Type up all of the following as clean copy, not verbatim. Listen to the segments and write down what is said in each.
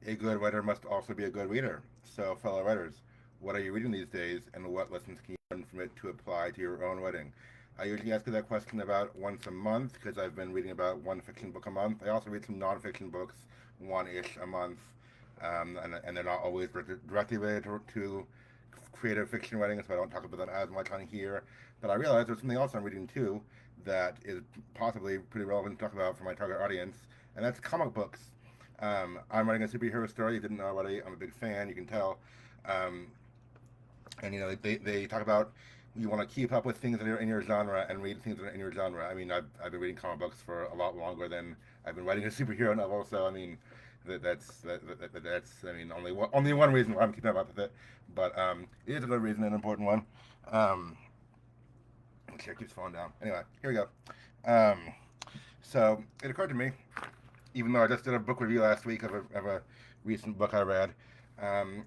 A good writer must also be a good reader. So, fellow writers, what are you reading these days, and what lessons can you learn from it to apply to your own writing? I usually ask you that question about once a month because I've been reading about one fiction book a month. I also read some nonfiction books, one ish a month, and they're not always directly related to creative fiction writing, so I don't talk about that as much on here. But I realize there's something else I'm reading too that is possibly pretty relevant to talk about for my target audience, and that's comic books. I'm writing a superhero story. You didn't know already. I'm a big fan. You can tell. Um, and they talk about you want to keep up with things that are in your genre and read things that are in your genre. I mean, I've been reading comic books for a lot longer than I've been writing a superhero novel. So I mean, that's I mean only one reason why I'm keeping up with it, but it is a good reason, an important one. Um, the chair keeps falling down. Anyway, here we go. Um, so it occurred to me, even though I just did a book review last week of a recent book I read, um,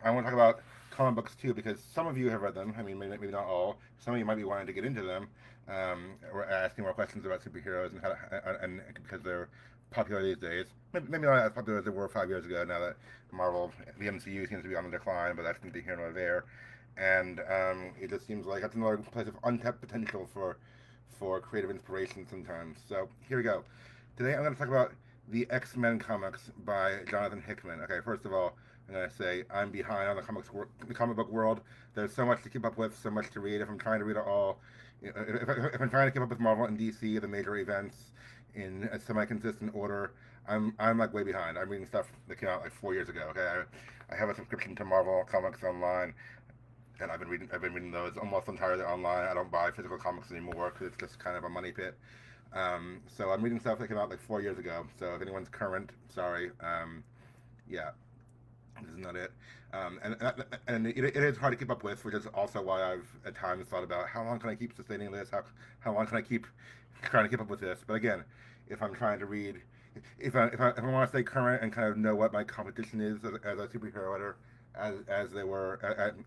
I want to talk about comic books too because some of you have read them. I mean, maybe not all. Some of you might be wanting to get into them, or asking more questions about superheroes and and because they're popular these days. Maybe not as popular as they were 5 years ago. Now that Marvel, the MCU seems to be on the decline, but that's neither here nor there. And it just seems like that's another place of untapped potential for creative inspiration sometimes. So here we go. Today I'm going to talk about the X-Men comics by Jonathan Hickman. Okay, first of all, I'm going to say I'm behind on the comic book world. There's so much to keep up with, so much to read. If I'm trying to read it all, if I'm trying to keep up with Marvel and DC, the major events in a semi-consistent order, I'm like way behind. I'm reading stuff that came out like 4 years ago. Okay, I have a subscription to Marvel Comics online, and I've been reading those almost entirely online. I don't buy physical comics anymore because it's just kind of a money pit. So I'm reading stuff that came out like 4 years ago. So if anyone's current, sorry. Yeah, this is not it. And it is hard to keep up with, which is also why I've at times thought about how long can I keep sustaining this? How long can I keep trying to keep up with this? But again, if I'm trying to read, if I want to stay current and kind of know what my competition is as a superhero writer, as they were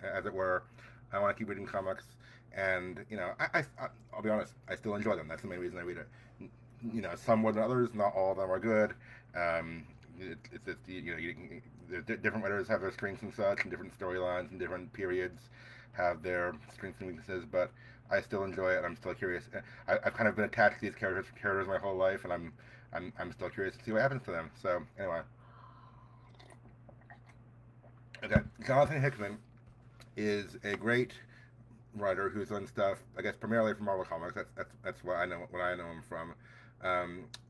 as it were, I want to keep reading comics. And I'll be honest, I still enjoy them. That's the main reason I read it. Some more than others. Not all of them are good. Um, it's just different writers have their strengths and such, and different storylines and different periods have their strengths and weaknesses. But I still enjoy it. And I'm still curious. I've kind of been attached to these characters my whole life, and I'm still curious to see what happens to them. So anyway, okay, Jonathan Hickman is a great writer who's done stuff, I guess, primarily from Marvel Comics. That's what I know him from.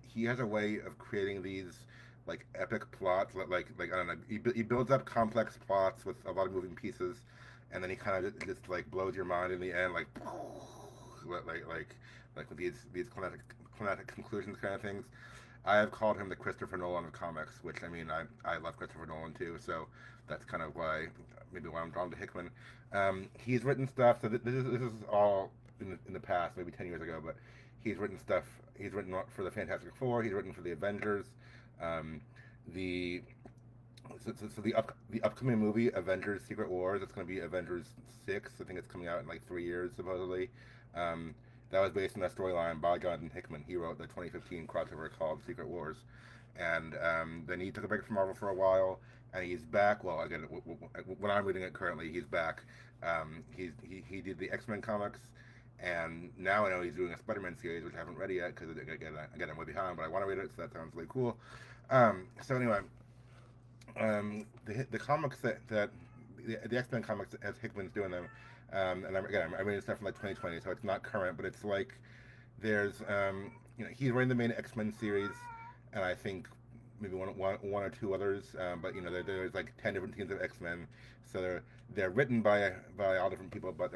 He has a way of creating these like epic plots, like I don't know. He builds up complex plots with a lot of moving pieces, and then he kind of just like blows your mind in the end, like like like with these climatic conclusions kind of things. I have called him the Christopher Nolan of comics, which I mean I love Christopher Nolan too, so that's kind of why I'm drawn to Hickman. He's written stuff. So this is all in the past, maybe 10 years ago, but he's written stuff. He's written for the Fantastic Four. He's written for the Avengers. Um, the the upcoming movie Avengers: Secret Wars. It's going to be Avengers 6. I think it's coming out in like 3 years supposedly. Um, that was based on a storyline by Jonathan Hickman. He wrote the 2015 crossover called Secret Wars, and then he took a break from Marvel for a while, and he's back. Well, again, when I'm reading it currently, he's back. He did the X-Men comics, and now I know he's doing a Spider-Man series, which I haven't read yet because again I'm way behind, but I want to read it, so that sounds really cool. So anyway, the comics that the X Men comics as Hickman's doing them, and I'm reading stuff from like 2020, so it's not current, but it's like there's he's writing the main X Men series, and I think maybe one or two others, but there's like 10 different teams of X Men, so they're written by all different people, but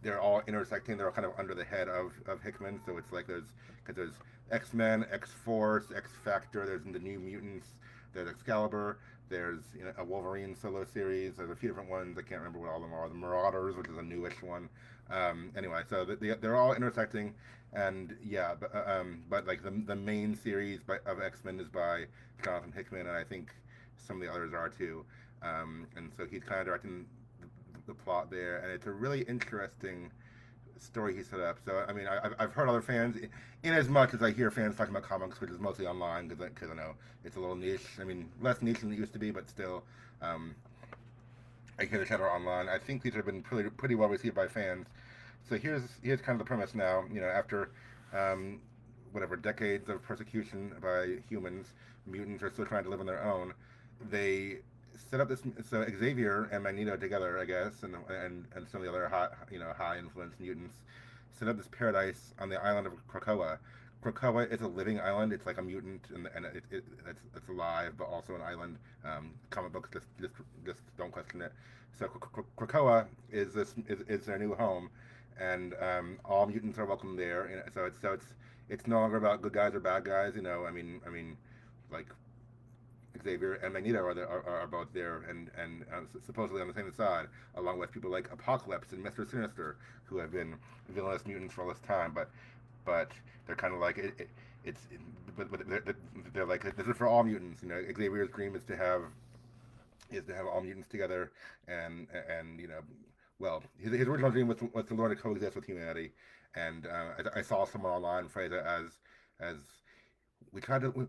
they're all intersecting. They're all kind of under the head of Hickman. So it's like there's X Men, X Force, X Factor. There's the New Mutants. There's Excalibur. There's a Wolverine solo series. There's a few different ones. I can't remember what all of them are. The Marauders, which is a newish one. Anyway, so they're all intersecting, and yeah, but like the main series of X Men is by Jonathan Hickman, and I think some of the others are too. And so he's kind of directing the plot there, and it's a really interesting story he set up. So I mean, I've heard other fans, in as much as I hear fans talking about comics, which is mostly online because I know it's a little niche. I mean, less niche than it used to be, but still, um, I hear the chatter online. I think these have been pretty well received by fans. So here's kind of the premise now. You know, after um, whatever decades of persecution by humans, mutants are still trying to live on their own. They set up this. So Xavier and Magneto together, I guess, and some of the other high influence mutants set up this paradise on the island of Krakoa. Krakoa is a living island. It's like a mutant, and it's alive, but also an island. Comic books just don't question it. So Krakoa is their new home, and all mutants are welcome there. And so it's no longer about good guys or bad guys. You know, I mean, like Xavier and Magneto are both there and supposedly on the same side, along with people like Apocalypse and Mister Sinister, who have been villainous mutants for all this time. But they're kind of like it's but they're like this is for all mutants. You know, Xavier's dream is to have all mutants together, and well, his original dream was to learn to coexist with humanity, and I saw someone online phrase it as we tried to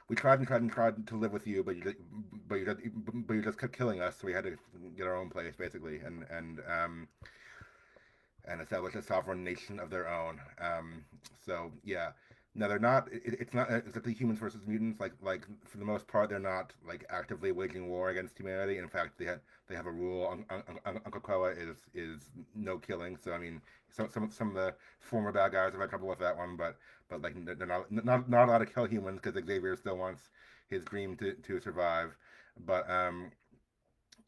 we tried and tried and tried to live with you, but you just kept killing us, so we had to get our own place basically, and establish a sovereign nation of their own. So yeah, no, they're not. It's not exactly humans versus mutants. Like for the most part, they're not like actively waging war against humanity. In fact, they have a rule. Uncle Koa is no killing. So I mean, some of the former bad guys have had trouble with that one, but like they're not allowed to kill humans because Xavier still wants his dream to survive. But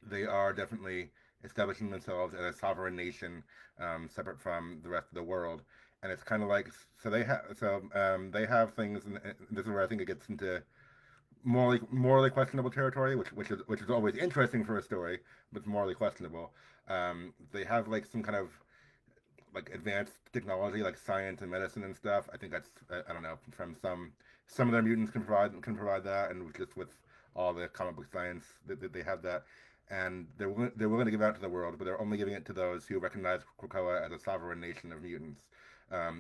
they are definitely establishing themselves as a sovereign nation, separate from the rest of the world. And it's kind of like they have things, and this is where I think it gets into morally questionable territory, which is always interesting for a story, but it's morally questionable. They have like some kind of like advanced technology, like science and medicine and stuff. I think that's I don't know, from some of their mutants can provide that, and just with all the comic book science that they have that, and they're willing to give it out to the world, but they're only giving it to those who recognize Krakoa as a sovereign nation of mutants.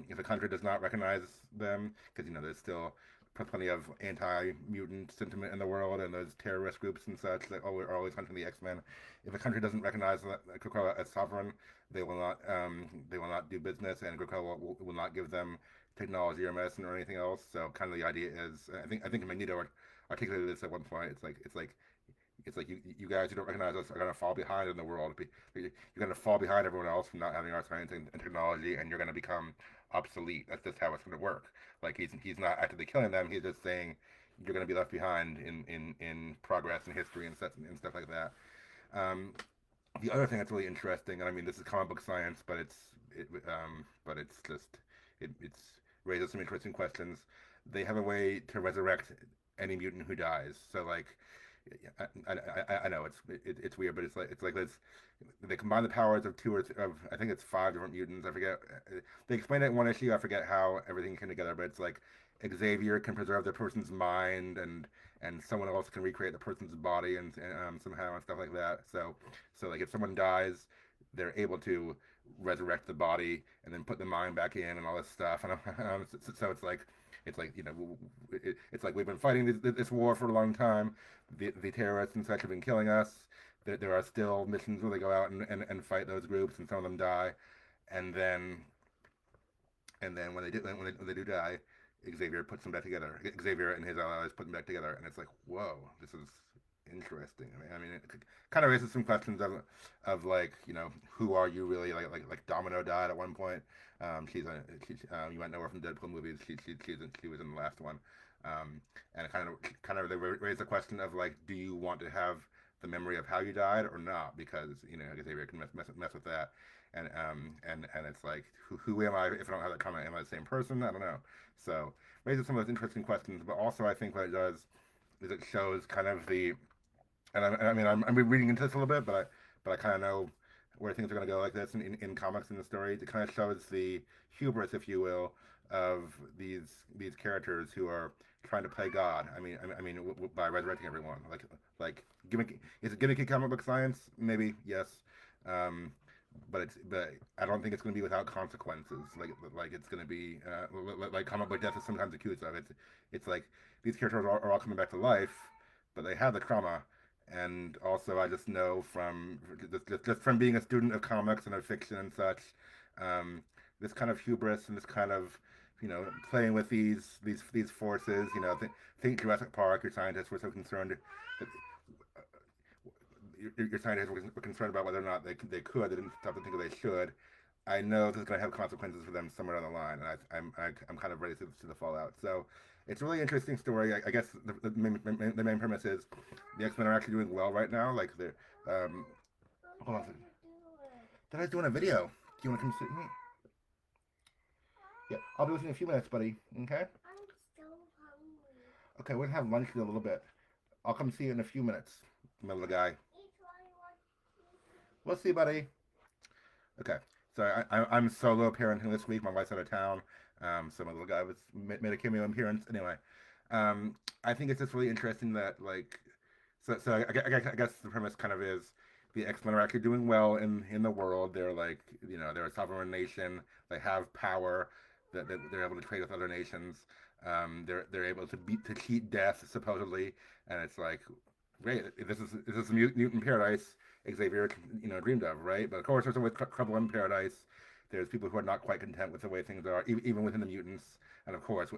If a country does not recognize them, because there's still plenty of anti-mutant sentiment in the world, and those terrorist groups and such that are always hunting the X-Men. If a country doesn't recognize Krakoa as sovereign, they will not do business, and Krakoa will not give them technology or medicine or anything else. So kind of the idea is, I think Magneto articulated this at one point. It's like you guys who don't recognize us are gonna fall behind in the world. You're gonna fall behind everyone else from not having our science and technology, and you're gonna become obsolete. That's just how it's gonna work. Like he's not actively killing them. He's just saying you're gonna be left behind in progress and history and stuff like that. Um, the other thing that's really interesting, and I mean this is comic book science, but it's just it's raises some interesting questions. They have a way to resurrect any mutant who dies. So like I know it's weird, but it's like this. They combine the powers of two of I think it's five different mutants. I forget. They explain it in one issue. I forget how everything came together, but it's like Xavier can preserve the person's mind, and someone else can recreate the person's body and somehow and stuff like that. So like if someone dies, they're able to resurrect the body and then put the mind back in and all this stuff. And so it's like it's like we've been fighting this war for a long time. The terrorists and such have been killing us. There are still missions where they go out and fight those groups, and some of them die. And then when they do die, Xavier puts them back together. Xavier and his allies put them back together, and it's like, whoa, this is interesting. I mean, it kind of raises some questions of like, who are you really? Like Domino died at one point. You might know her from Deadpool movies. She was in the last one. And it kind of they raise the question of like, do you want to have the memory of how you died or not? Because Xavier can mess with that. And it's like, who am I if I don't have that comment? Am I the same person? I don't know. So raises some of those interesting questions. But also, I think what it does is it shows kind of I mean, I'm reading into this a little bit, but I kind of know where things are going to go like this in comics in the story. It kind of shows the hubris, if you will, of these characters who are trying to play God. By resurrecting everyone. Like gimmick is it gimmicky comic book science? Maybe yes. Um, but I don't think it's going to be without consequences. Like it's going to be like comic book death is sometimes accused of. It's like these characters are all coming back to life, but they have the trauma. And also, I just know from just from being a student of comics and of fiction and such, um, this kind of hubris and this kind of playing with these forces. Think Jurassic Park. Your scientists were so concerned that your scientists were concerned about whether or not they could. They didn't stop to think that they should. I know this is going to have consequences for them somewhere down the line, and I'm kind of ready to the fallout. So it's a really interesting story. I guess the main premise is the X Men are actually doing well right now. Like they're hold on a second. Did I doing a video? Do you want to come sit with me? Yeah, I'll be with you in a few minutes, buddy. Okay. Okay, we're gonna have lunch in a little bit. I'll come see you in a few minutes, little guy. We'll see, buddy. Okay. So I'm solo parenting this week. My wife's out of town. So my little guy made a cameo appearance. Anyway, I think it's just really interesting that I guess the premise kind of is the X-Men are actually doing well in the world. They're like they're a sovereign nation. They have power that they're able to trade with other nations. They're able to cheat death supposedly, and it's like great. This is mutant paradise. Xavier, dreamed of, right? But of course, there's always trouble in paradise. There's people who are not quite content with the way things are, even within the mutants, and of course,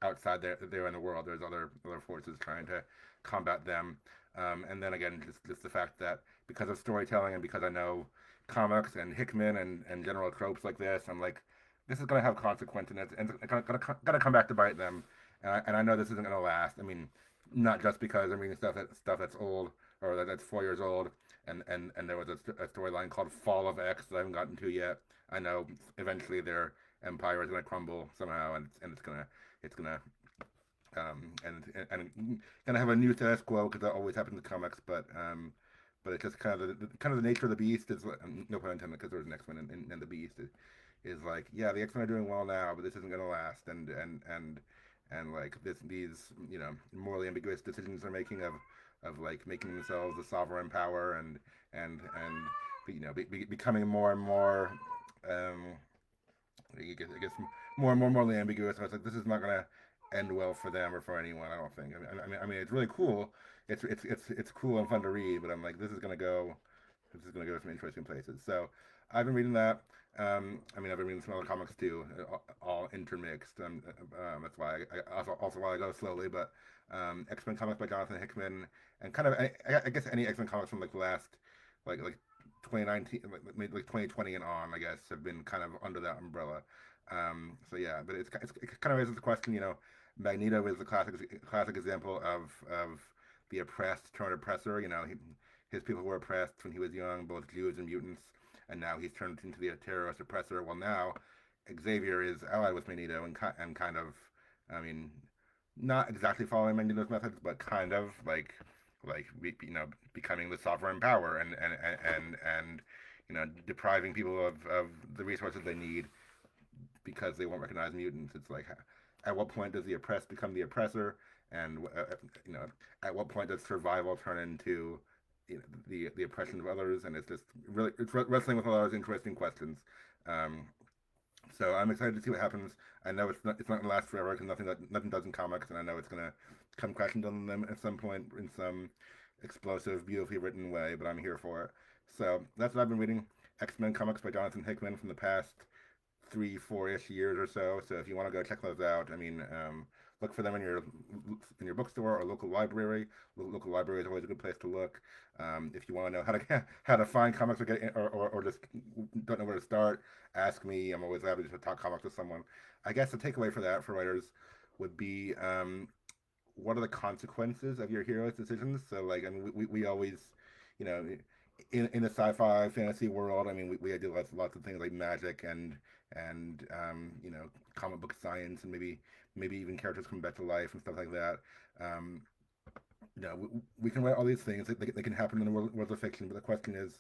outside there in the world, there's other forces trying to combat them. And then again, just the fact that because of storytelling and because I know comics and Hickman and general tropes like this, I'm like, this is going to have consequences and it's going to come back to bite them. And I know this isn't going to last. I mean, not just because I'm reading stuff that's old or that's 4 years old, and there was a storyline called Fall of X that I haven't gotten to yet. I know eventually their empire is going to crumble somehow, and it's gonna and gonna have a new status quo because that always happens in comics, but it's just kind of the nature of the beast is no pun intended because there's an X Men and the beast is like yeah the X Men are doing well now, but this isn't gonna last, and like these morally ambiguous decisions they're making of like making themselves a sovereign power and becoming more and more um I guess more and more morally ambiguous. And it's like this is not gonna end well for them or for anyone. I don't think. I mean, it's really cool. It's cool and fun to read, but I'm like, this is gonna go to some interesting places. So I've been reading that. I mean, I've been reading some other comics too, all intermixed. That's why also why I go slowly. But X Men comics by Jonathan Hickman, and kind of I guess any X Men comics from like the last like 2019, maybe like 2020 and on, I guess, have been kind of under that umbrella. So yeah, but it kind of raises the question. Magneto is the classic example of the oppressed turned oppressor. His people were oppressed when he was young, both Jews and mutants, and now he's turned into the terrorist oppressor. Well, now Xavier is allied with Magneto and kind of, I mean, not exactly following Magneto's methods, but kind of becoming the sovereign power and depriving people of the resources they need because they won't recognize mutants. It's like, at what point does the oppressed become the oppressor, and you know, at what point does survival turn into the oppression of others? And it's just really it's wrestling with a lot of interesting questions. Um, so I'm excited to see what happens. I know it's not gonna last forever because nothing does in comics, and I know it's gonna come crashing down on them at some point in some explosive, beautifully written way. But I'm here for it. So that's what I've been reading. X Men comics by Jonathan Hickman from the past 3, 4-ish years or so. So if you want to go check those out, I mean, look for them in your bookstore or local library. Local library is always a good place to look. If you want to know how to find comics or just don't know where to start, ask me. I'm always happy to talk comics with someone. I guess the takeaway for that for writers would be what are the consequences of your hero's decisions? So like I mean we always you know in the sci-fi fantasy world, I mean we do lots of things like magic and comic book science and maybe even characters come back to life and stuff like that. Um, we can write all these things. They can happen in the world of fiction, but the question is,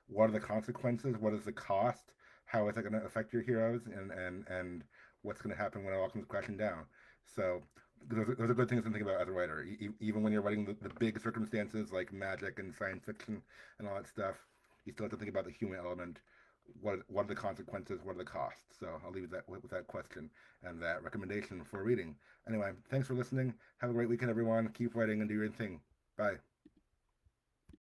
what are the consequences? What is the cost? How is that going to affect your heroes? And what's going to happen when it all comes crashing down? So those are good things to think about as a writer. Even when you're writing the big circumstances like magic and science fiction and all that stuff, you still have to think about the human element. What are the consequences? What are the costs? So I'll leave that with that question and that recommendation for reading. Anyway, thanks for listening. Have a great weekend, everyone. Keep writing and do your thing. Bye.